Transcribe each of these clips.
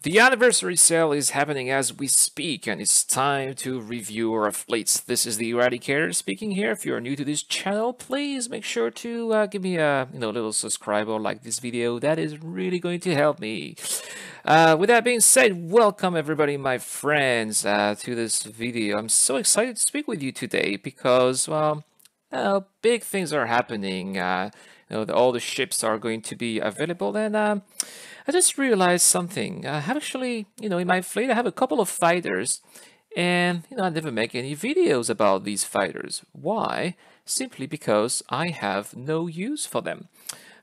The anniversary sale is happening as we speak, and it's time to review our fleets. This is the Eradicator speaking here. If you are new to this channel, please make sure to give me a little subscribe or like this video. That is really going to help me. With that being said, welcome everybody, my friends, to this video. I'm so excited to speak with you today because, well, big things are happening. All the ships are going to be available, and I just realized something. I have actually, in my fleet, I have a couple of fighters, and I never make any videos about these fighters. Why? Simply because I have no use for them.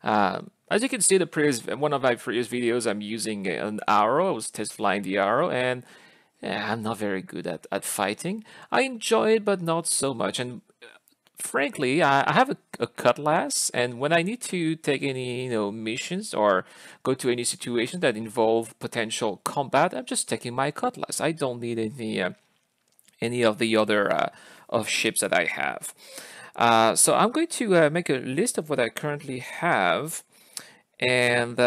As you can see, one of my previous videos, I'm using an arrow. I was test flying the arrow, and yeah, I'm not very good at fighting. I enjoy it, but not so much. And frankly, I have a cutlass, and when I need to take any, missions or go to any situation that involve potential combat, I'm just taking my cutlass. I don't need any of the other of ships that I have. So I'm going to make a list of what I currently have and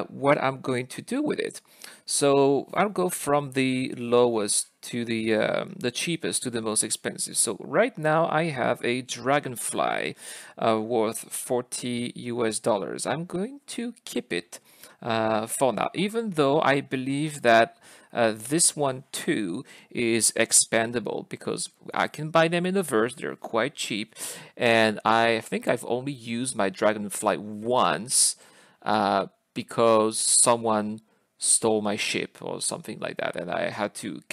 what I'm going to do with it. So I'll go from the lowest to the cheapest to the most expensive. So right now I have a Dragonfly worth 40 US dollars. I'm going to keep it for now, even though I believe that this one too is expandable because I can buy them in the verse. They're quite cheap, and I think I've only used my Dragonfly once because someone stole my ship or something like that, and I had to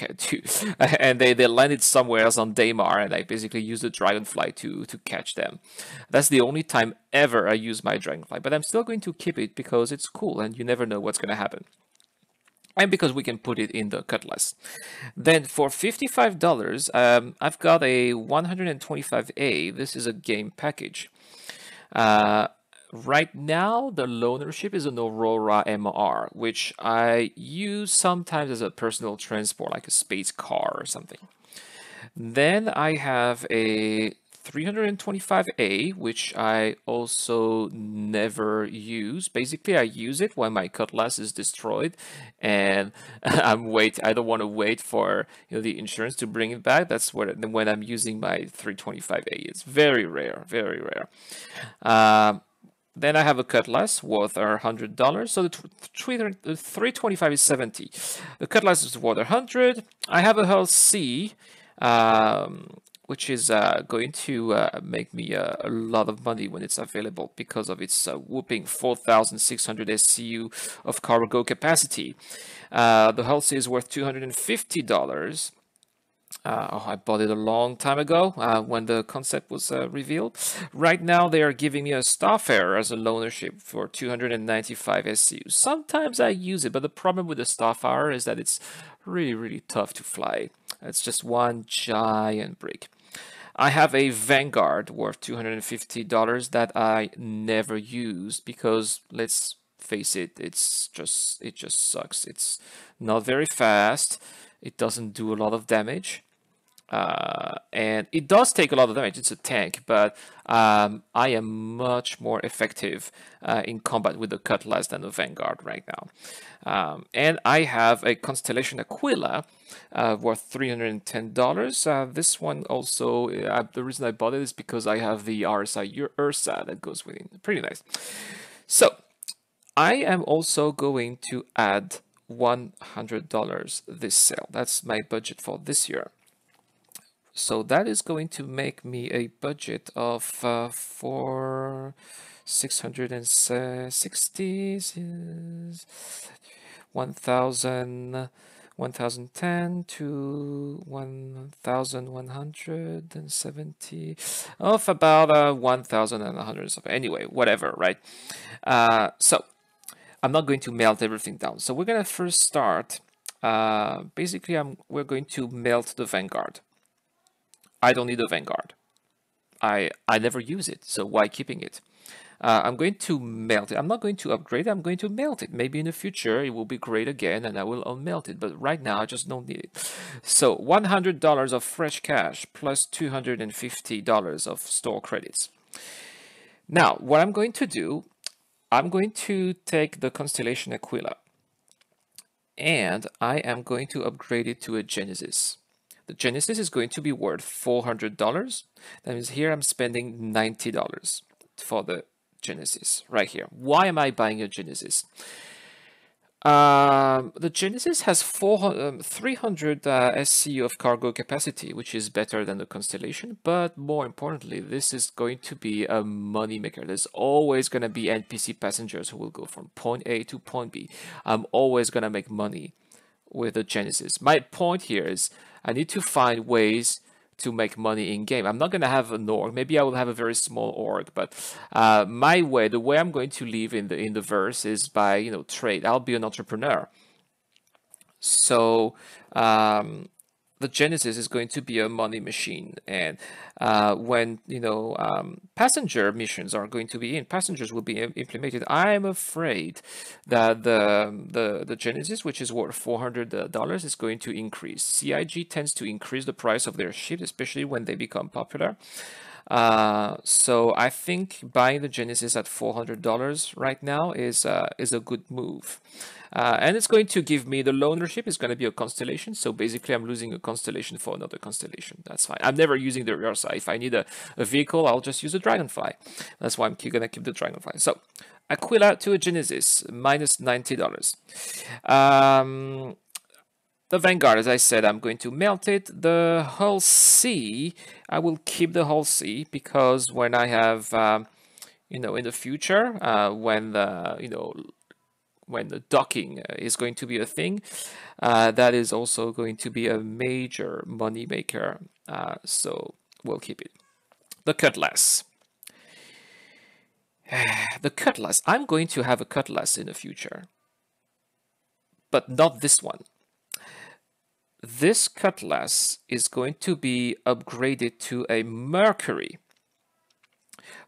and they landed somewhere else on Daymar, and I basically used the Dragonfly to catch them. That's the only time ever I use my Dragonfly, but I'm still going to keep it because it's cool and you never know what's going to happen. And because we can put it in the cutlass. Then for $55, I've got a 125A. This is a game package. Uh, Right now, the loanership is an Aurora MR, which I use sometimes as a personal transport, like a space car or something. Then I have a 325A, which I also never use. Basically, I use it when my cutlass is destroyed, and I don't want to wait for the insurance to bring it back. That's when I'm using my 325A. It's very rare, very rare. Um, then I have a cutlass worth $100. So the 325 is 70. The cutlass is worth 100. I have a Hull C, which is going to make me a lot of money when it's available because of its whooping 4,600 SCU of cargo capacity. The Hull C is worth $250. I bought it a long time ago when the concept was revealed. Right now, they are giving me a Starfarer as a loanership for 295 SCU. Sometimes I use it, but the problem with the Starfarer is that it's really, really tough to fly. It's just one giant brick. I have a Vanguard worth $250 that I never used because let's face it, it just sucks. It's not very fast. It doesn't do a lot of damage. And it does take a lot of damage. It's a tank, but I am much more effective in combat with the Cutlass than the Vanguard right now. And I have a Constellation Aquila worth $310. This one also, the reason I bought it is because I have the RSI Ursa that goes with it. Pretty nice. So I am also going to add $100 this sale. That's my budget for this year. So that is going to make me a budget of for 660 1,000 1,010 to 1,170 of about 1,100 something. Anyway, whatever, right? So I'm not going to melt everything down. So we're gonna first start. Basically, we're going to melt the Vanguard. I don't need a Vanguard. I never use it, so why keeping it? I'm going to melt it. I'm not going to upgrade it. I'm going to melt it. Maybe in the future it will be great again and I will unmelt it. But right now I just don't need it. So $100 of fresh cash plus $250 of store credits. Now, what I'm going to do, I'm going to take the Constellation Aquila. and I am going to upgrade it to a Genesis. The Genesis is going to be worth $400. That means here I'm spending $90 for the Genesis right here. Why am I buying a Genesis? The Genesis has 300 SCU of cargo capacity, which is better than the Constellation, but more importantly, this is going to be a money maker. There's always going to be NPC passengers who will go from point A to point B. I'm always going to make money with the Genesis. My point here is I need to find ways to make money in game. I'm not going to have an org. Maybe I will have a very small org, but my way, the way I'm going to live in the verse is by trade. I'll be an entrepreneur. So the Genesis is going to be a money machine, and when passenger missions are going to be in, passengers will be implemented. I'm afraid that the Genesis, which is worth $400, is going to increase. CIG tends to increase the price of their ships, especially when they become popular. So I think buying the Genesis at $400 right now is a good move. And it's going to give me the loaner ship is going to be a constellation. So basically, I'm losing a constellation for another constellation. That's fine. I'm never using the Ursa. If I need a vehicle, I'll just use a Dragonfly. That's why I'm going to keep the Dragonfly. So Aquila to a Genesis, minus $90. The Vanguard, as I said, I'm going to melt it. The Hull C, I will keep the Hull C because when I have, in the future, when the docking is going to be a thing, that is also going to be a major money maker. So we'll keep it. The Cutlass. The Cutlass. I'm going to have a Cutlass in the future, but not this one. This Cutlass is going to be upgraded to a Mercury.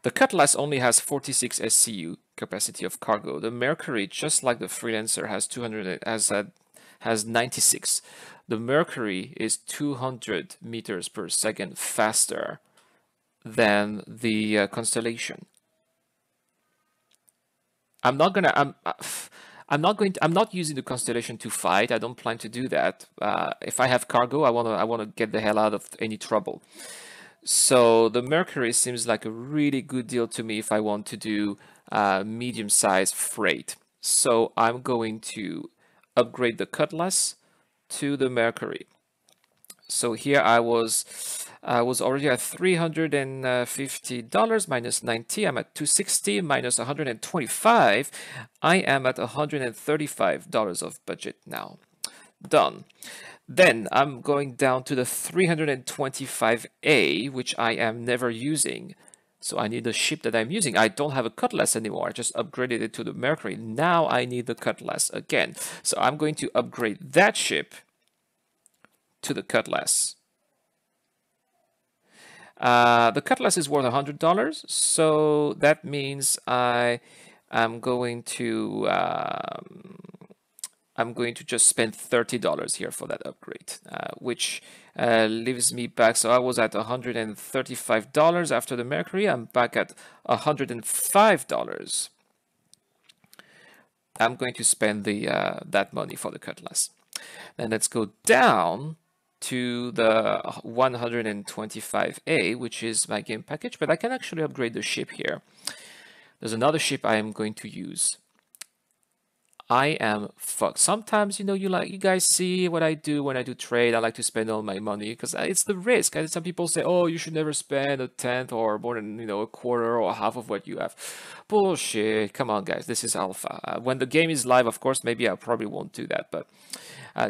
The Cutlass only has 46 SCU capacity of cargo. The Mercury, just like the Freelancer, has 96. The Mercury is 200 meters per second faster than the Constellation. I'm not using the Constellation to fight. I don't plan to do that. If I have cargo, I wanna get the hell out of any trouble. So the Mercury seems like a really good deal to me if I want to do medium-sized freight. So I'm going to upgrade the Cutlass to the Mercury. So here I was already at $350 minus 90. I'm at 260 minus 125. I am at $135 of budget now. Done. Then I'm going down to the 325A, which I am never using. So I need a ship that I'm using. I don't have a Cutlass anymore. I just upgraded it to the Mercury. Now I need the Cutlass again. So I'm going to upgrade that ship to the Cutlass. The Cutlass is worth $100, so that means I am going to just spend $30 here for that upgrade, which leaves me back. So I was at $135 after the Mercury. I'm back at $105. I'm going to spend that money for the Cutlass. Then let's go down to the 125A, which is my game package, but I can actually upgrade the ship here. There's another ship I am going to use. I am fucked. Sometimes, you guys see what I do when I do trade. I like to spend all my money because it's the risk. And some people say, oh, you should never spend a tenth or more than, a quarter or half of what you have. Bullshit. Come on, guys. This is alpha. When the game is live, of course, maybe I probably won't do that. But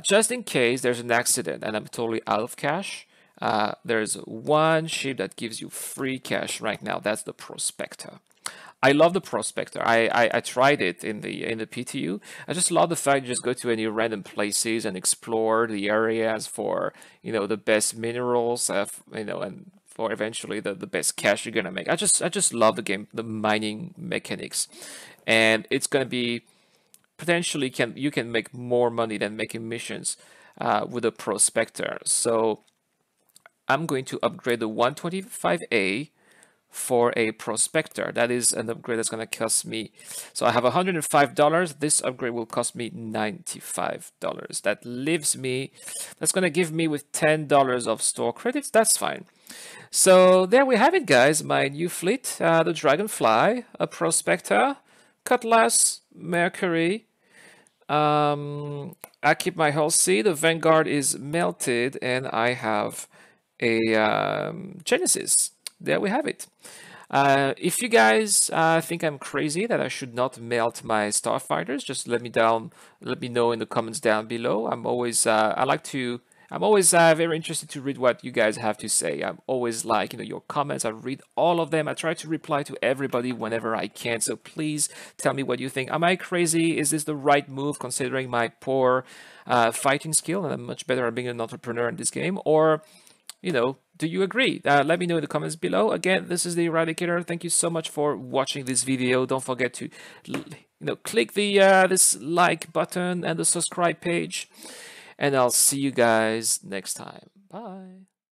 just in case there's an accident and I'm totally out of cash, there's one ship that gives you free cash right now. That's the Prospector. I love the Prospector. I tried it in the PTU. I just love the fact you just go to any random places and explore the areas for the best minerals, and for eventually the best cash you're gonna make. I just love the game, the mining mechanics, and it's gonna be potentially you can make more money than making missions with a Prospector. So I'm going to upgrade the 125A for a prospector. That is an upgrade that's going to cost me. So I have $105. This upgrade will cost me $95. That leaves me, that's going to give me with $10 of store credits. That's fine. So there we have it, guys. My new fleet, the Dragonfly, a prospector, Cutlass, Mercury. I keep my Hull C. The Vanguard is melted, and I have a Genesis. There we have it. If you guys think I'm crazy that I should not melt my starfighters, just let me know in the comments down below. I'm always very interested to read what you guys have to say. I'm always like, your comments. I read all of them. I try to reply to everybody whenever I can. So please tell me what you think. Am I crazy? Is this the right move considering my poor fighting skill? And I'm much better at being an entrepreneur in this game. Or, do you agree? Let me know in the comments below. Again, this is the Eradicator. Thank you so much for watching this video. Don't forget to, click the this like button and the subscribe page. And I'll see you guys next time. Bye.